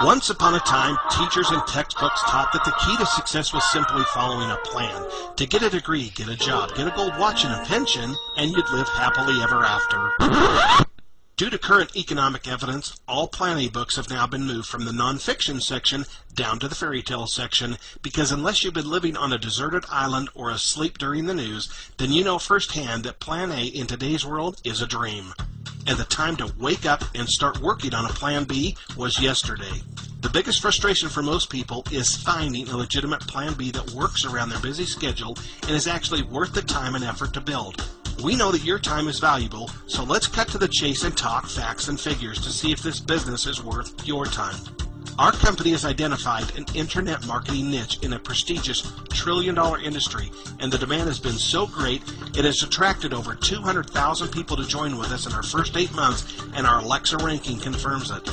Once upon a time, teachers and textbooks taught that the key to success was simply following a plan. To get a degree, get a job, get a gold watch and a pension, and you'd live happily ever after. Due to current economic evidence, all Plan A books have now been moved from the nonfiction section down to the fairy tale section, because unless you've been living on a deserted island or asleep during the news, then you know firsthand that Plan A in today's world is a dream. And the time to wake up and start working on a Plan B was yesterday. The biggest frustration for most people is finding a legitimate Plan B that works around their busy schedule and is actually worth the time and effort to build. We know that your time is valuable, so let's cut to the chase and talk facts and figures to see if this business is worth your time. Our company has identified an internet marketing niche in a prestigious trillion-dollar industry, and the demand has been so great it has attracted over 200,000 people to join with us in our first 8 months, and our Alexa ranking confirms it.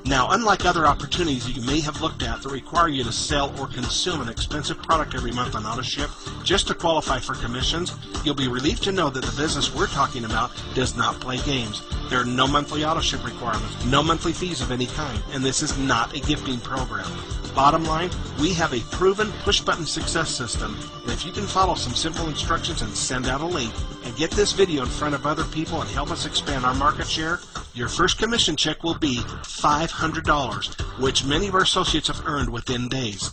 Now, unlike other opportunities you may have looked at that require you to sell or consume an expensive product every month on AutoShip just to qualify for commissions, you'll be relieved to know that the business we're talking about does not play games. There are no monthly AutoShip requirements, no monthly fees of any kind, and this is not a gifting program. Bottom line, we have a proven push-button success system, and if you can follow some simple instructions and send out a link and get this video in front of other people and help us expand our market share, your first commission check will be $500, which many of our associates have earned within days.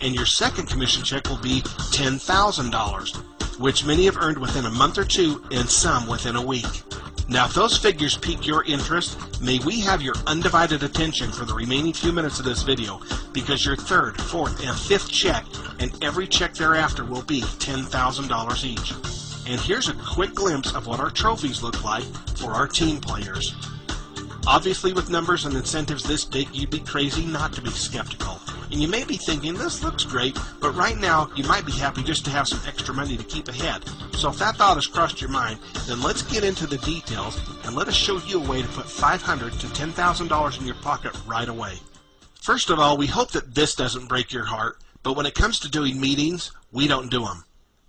And your second commission check will be $10,000, which many have earned within a month or two and some within a week. Now, if those figures pique your interest, may we have your undivided attention for the remaining few minutes of this video, because your third, fourth, and fifth check, and every check thereafter, will be $10,000 each. And here's a quick glimpse of what our trophies look like for our team players. Obviously, with numbers and incentives this big, you'd be crazy not to be skeptical. And you may be thinking, this looks great, but right now you might be happy just to have some extra money to keep ahead. So if that thought has crossed your mind, then let's get into the details and let us show you a way to put $500 to $10,000 in your pocket right away. First of all, we hope that this doesn't break your heart, but when it comes to doing meetings, we don't do them.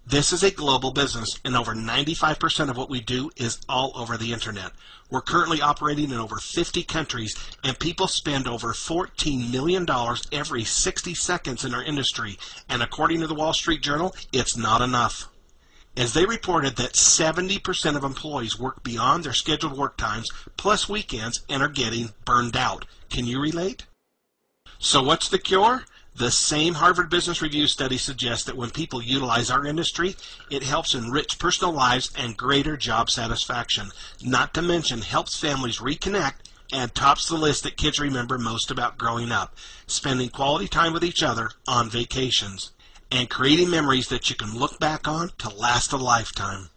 This is a global business, and over 95% of what we do is all over the internet. We're currently operating in over 50 countries, and people spend over $14 million every 60 seconds in our industry, and according to the Wall Street Journal, it's not enough. As they reported that 70% of employees work beyond their scheduled work times, plus weekends, and are getting burned out. Can you relate? So what's the cure? The same Harvard Business Review study suggests that when people utilize our industry, it helps enrich personal lives and greater job satisfaction, not to mention helps families reconnect and tops the list that kids remember most about growing up, spending quality time with each other on vacations, and creating memories that you can look back on to last a lifetime.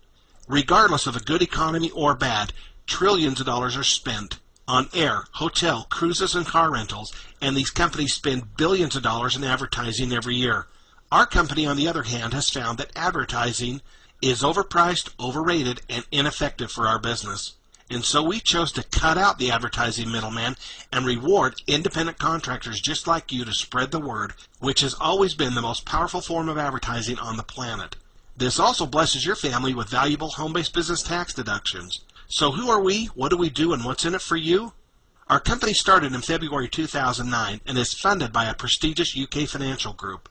Regardless of a good economy or bad, trillions of dollars are spent on air, hotel, cruises, and car rentals, and these companies spend billions of dollars in advertising every year. Our company, on the other hand, has found that advertising is overpriced, overrated, and ineffective for our business. And so we chose to cut out the advertising middleman and reward independent contractors just like you to spread the word, which has always been the most powerful form of advertising on the planet. This also blesses your family with valuable home-based business tax deductions. So who are we, what do we do, and what's in it for you? Our company started in February 2009 and is funded by a prestigious UK financial group.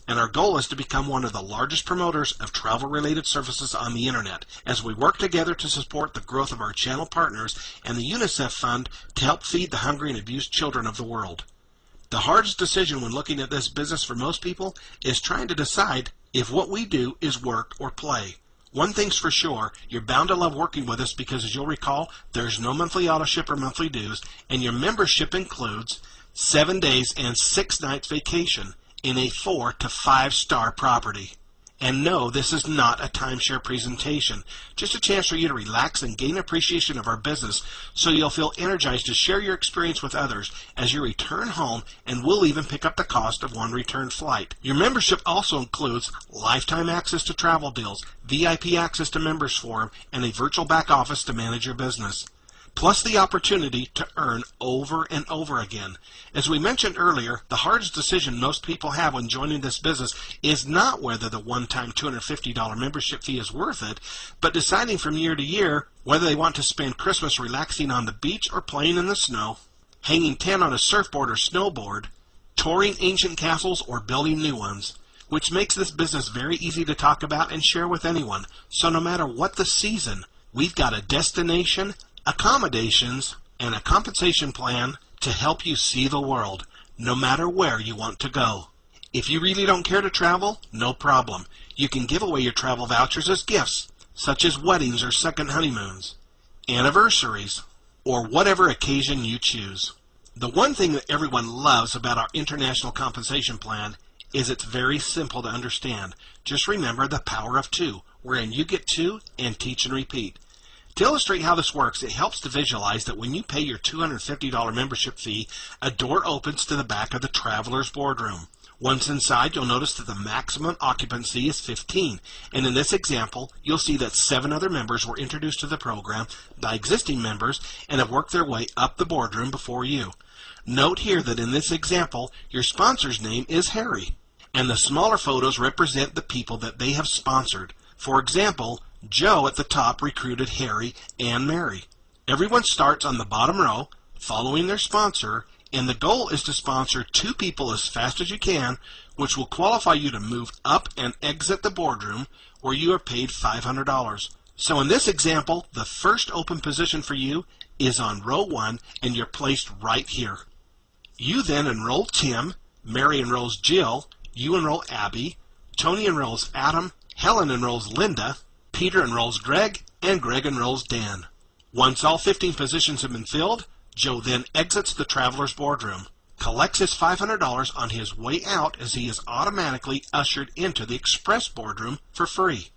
And our goal is to become one of the largest promoters of travel-related services on the internet as we work together to support the growth of our channel partners and the UNICEF Fund to help feed the hungry and abused children of the world. The hardest decision when looking at this business for most people is trying to decide if what we do is work or play. One thing's for sure, you're bound to love working with us because, as you'll recall, there's no monthly AutoShip or monthly dues, and your membership includes 7 days and 6 nights vacation in a 4 to 5-star property. And no, this is not a timeshare presentation, just a chance for you to relax and gain appreciation of our business so you'll feel energized to share your experience with others as you return home, and we'll even pick up the cost of one return flight. Your membership also includes lifetime access to travel deals, VIP access to members forum, and a virtual back office to manage your business. Plus the opportunity to earn over and over again. As we mentioned earlier, the hardest decision most people have when joining this business is not whether the one-time $250 membership fee is worth it, but deciding from year to year whether they want to spend Christmas relaxing on the beach or playing in the snow. hanging 10 on a surfboard or snowboard, touring ancient castles, or building new ones, which makes this business very easy to talk about and share with anyone. So no matter what the season, we've got a destination, accommodations, and a compensation plan to help you see the world, no matter where you want to go. If you really don't care to travel, no problem. You can give away your travel vouchers as gifts, such as weddings or second honeymoons, anniversaries, or whatever occasion you choose. The one thing that everyone loves about our international compensation plan is it's very simple to understand. Just remember the power of two, wherein you get two and teach and repeat. To illustrate how this works, it helps to visualize that when you pay your $250 membership fee, a door opens to the back of the Traveler's Boardroom. Once inside, you'll notice that the maximum occupancy is 15, and in this example, you'll see that 7 other members were introduced to the program by existing members and have worked their way up the boardroom before you. Note here that in this example, your sponsor's name is Harry, and the smaller photos represent the people that they have sponsored. For example, Joe at the top recruited Harry and Mary. Everyone starts on the bottom row, following their sponsor, and the goal is to sponsor 2 people as fast as you can, which will qualify you to move up and exit the boardroom, where you are paid $500. So in this example, the first open position for you is on row 1, and you're placed right here. You then enroll Tim, Mary enrolls Jill, you enroll Abby, Tony enrolls Adam, Helen enrolls Linda, Peter enrolls Greg, and Greg enrolls Dan. Once all 15 positions have been filled, Joe then exits the Traveler's Boardroom, collects his $500 on his way out as he is automatically ushered into the Express Boardroom for free.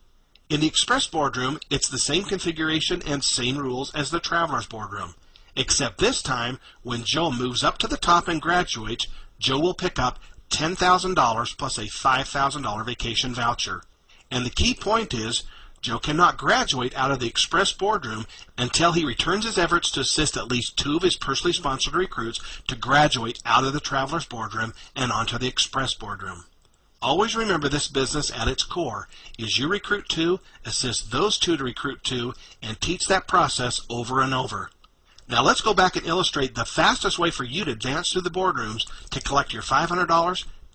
In the Express Boardroom, it's the same configuration and same rules as the Traveler's Boardroom, except this time, when Joe moves up to the top and graduates, Joe will pick up $10,000 plus a $5,000 vacation voucher. And the key point is, Joe cannot graduate out of the Express Boardroom until he returns his efforts to assist at least 2 of his personally sponsored recruits to graduate out of the Traveler's Boardroom and onto the Express Boardroom. Always remember, this business at its core is you recruit 2, assist those 2 to recruit 2, and teach that process over and over. Now let's go back and illustrate the fastest way for you to advance through the boardrooms to collect your $500,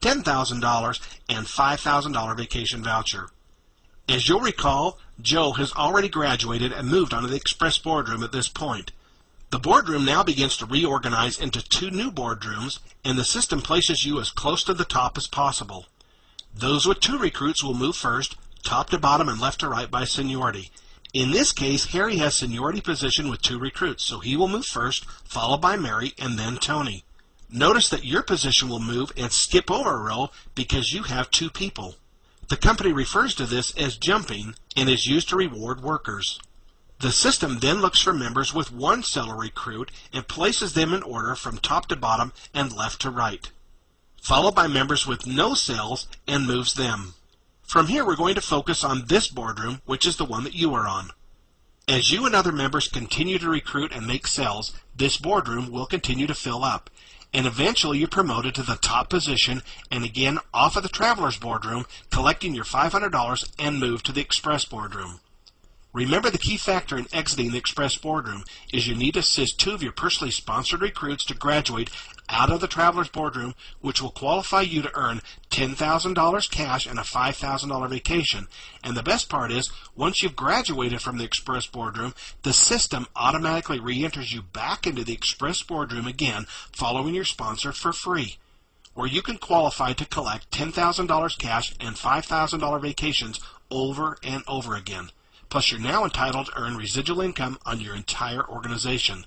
$10,000, and $5,000 vacation voucher. As you'll recall, Joe has already graduated and moved onto the Express Boardroom at this point. The boardroom now begins to reorganize into 2 new boardrooms, and the system places you as close to the top as possible. Those with 2 recruits will move first, top to bottom and left to right by seniority. In this case, Harry has seniority position with 2 recruits, so he will move first, followed by Mary and then Tony. Notice that your position will move and skip over a row because you have 2 people. The company refers to this as jumping and is used to reward workers. The system then looks for members with 1 seller recruit and places them in order from top to bottom and left to right, followed by members with no sales and moves them. From here, we're going to focus on this boardroom, which is the one that you are on. As you and other members continue to recruit and make sales, this boardroom will continue to fill up, and eventually you're promoted to the top position and again off of the Traveler's Boardroom, collecting your $500 and move to the Express Boardroom. Remember, the key factor in exiting the Express Boardroom is you need to assist 2 of your personally sponsored recruits to graduate out of the Traveler's Boardroom, which will qualify you to earn $10,000 cash and a $5,000 vacation. And the best part is, once you've graduated from the Express Boardroom, the system automatically re-enters you back into the Express Boardroom again, following your sponsor for free, where you can qualify to collect $10,000 cash and $5,000 vacations over and over again. Plus, you're now entitled to earn residual income on your entire organization.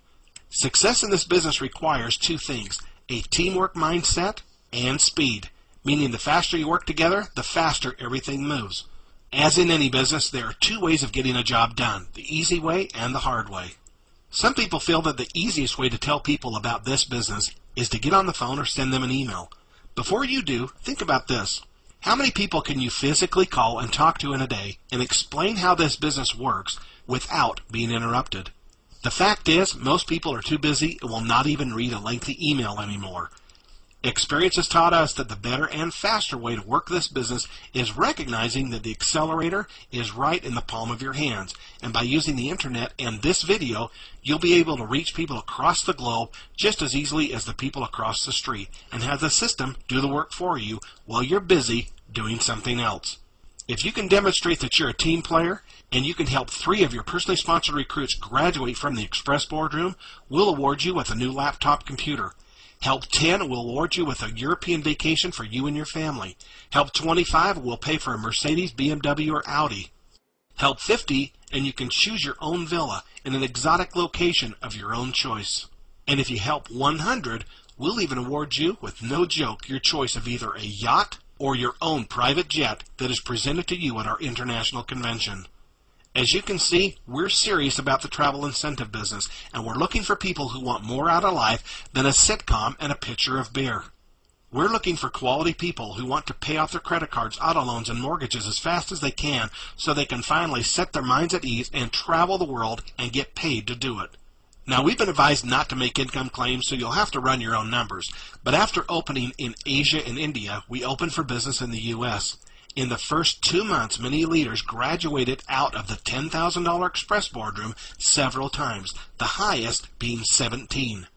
Success in this business requires 2 things: a teamwork mindset and speed, meaning the faster you work together, the faster everything moves. As in any business, there are 2 ways of getting a job done: the easy way and the hard way. Some people feel that the easiest way to tell people about this business is to get on the phone or send them an email. Before you do, think about this. How many people can you physically call and talk to in a day and explain how this business works without being interrupted? The fact is, most people are too busy and will not even read a lengthy email anymore. Experience has taught us that the better and faster way to work this business is recognizing that the accelerator is right in the palm of your hands. And by using the internet and this video, you'll be able to reach people across the globe just as easily as the people across the street and have the system do the work for you while you're busy doing something else. If you can demonstrate that you're a team player and you can help 3 of your personally sponsored recruits graduate from the Express Boardroom, we'll award you with a new laptop computer. Help 10 will award you with a European vacation for you and your family. Help 25 will pay for a Mercedes, BMW, or Audi. Help 50 and you can choose your own villa in an exotic location of your own choice. And if you help 100, we'll even award you with, no joke, your choice of either a yacht or your own private jet that is presented to you at our international convention. As you can see, we're serious about the travel incentive business, and we're looking for people who want more out of life than a sitcom and a pitcher of beer. We're looking for quality people who want to pay off their credit cards, auto loans, and mortgages as fast as they can so they can finally set their minds at ease and travel the world and get paid to do it. Now, we've been advised not to make income claims, so you'll have to run your own numbers. But after opening in Asia and India, we opened for business in the U.S. In the first 2 months, many leaders graduated out of the $10,000 Express Boardroom several times, the highest being 17.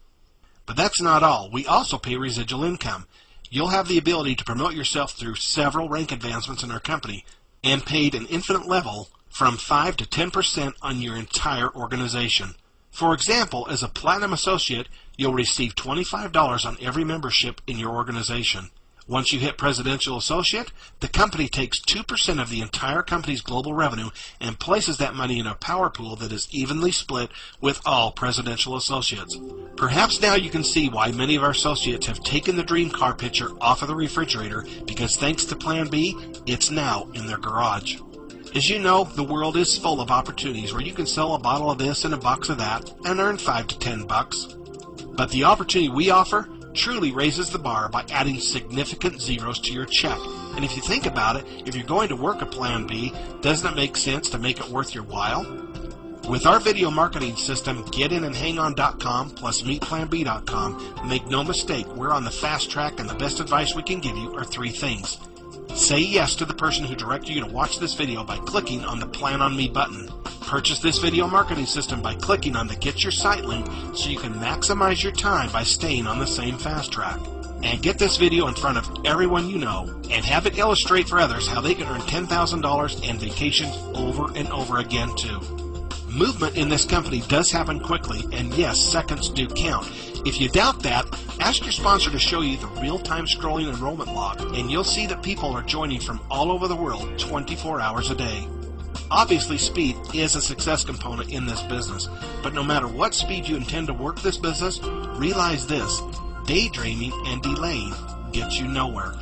But that's not all. We also pay residual income. You'll have the ability to promote yourself through several rank advancements in our company and paid an infinite level from 5 to 10% on your entire organization. For example, as a Platinum Associate, you'll receive $25 on every membership in your organization. Once you hit Presidential Associate, the company takes 2% of the entire company's global revenue and places that money in a power pool that is evenly split with all Presidential Associates. Perhaps now you can see why many of our associates have taken the dream car picture off of the refrigerator, because thanks to Plan B, it's now in their garage. As you know, the world is full of opportunities where you can sell a bottle of this and a box of that and earn $5 to $10. But the opportunity we offer truly raises the bar by adding significant zeros to your check. And if you think about it, if you're going to work a Plan B, doesn't it make sense to make it worth your while? With our video marketing system, GetInAndHangOn.com plus Meetplanb.com, make no mistake, we're on the fast track, and the best advice we can give you are 3 things. Say yes to the person who directed you to watch this video by clicking on the Plan on Me button. Purchase this video marketing system by clicking on the Get Your Site link so you can maximize your time by staying on the same fast track. And get this video in front of everyone you know and have it illustrate for others how they can earn $10,000 and vacations over and over again too. Movement in this company does happen quickly, and yes, seconds do count. If you doubt that, ask your sponsor to show you the real-time scrolling enrollment log, and you'll see that people are joining from all over the world 24 hours a day. Obviously, speed is a success component in this business, but no matter what speed you intend to work this business, realize this: daydreaming and delaying gets you nowhere.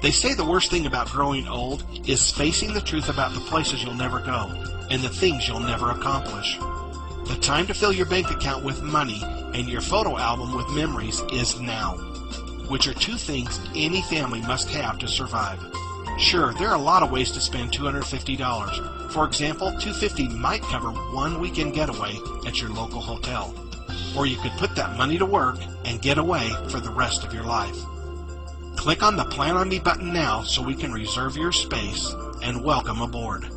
They say the worst thing about growing old is facing the truth about the places you'll never go and the things you'll never accomplish. The time to fill your bank account with money and your photo album with memories is now, which are 2 things any family must have to survive. Sure, there are a lot of ways to spend $250. For example, $250 might cover 1 weekend getaway at your local hotel. Or you could put that money to work and get away for the rest of your life. Click on the Plan on Me button now so we can reserve your space, and welcome aboard.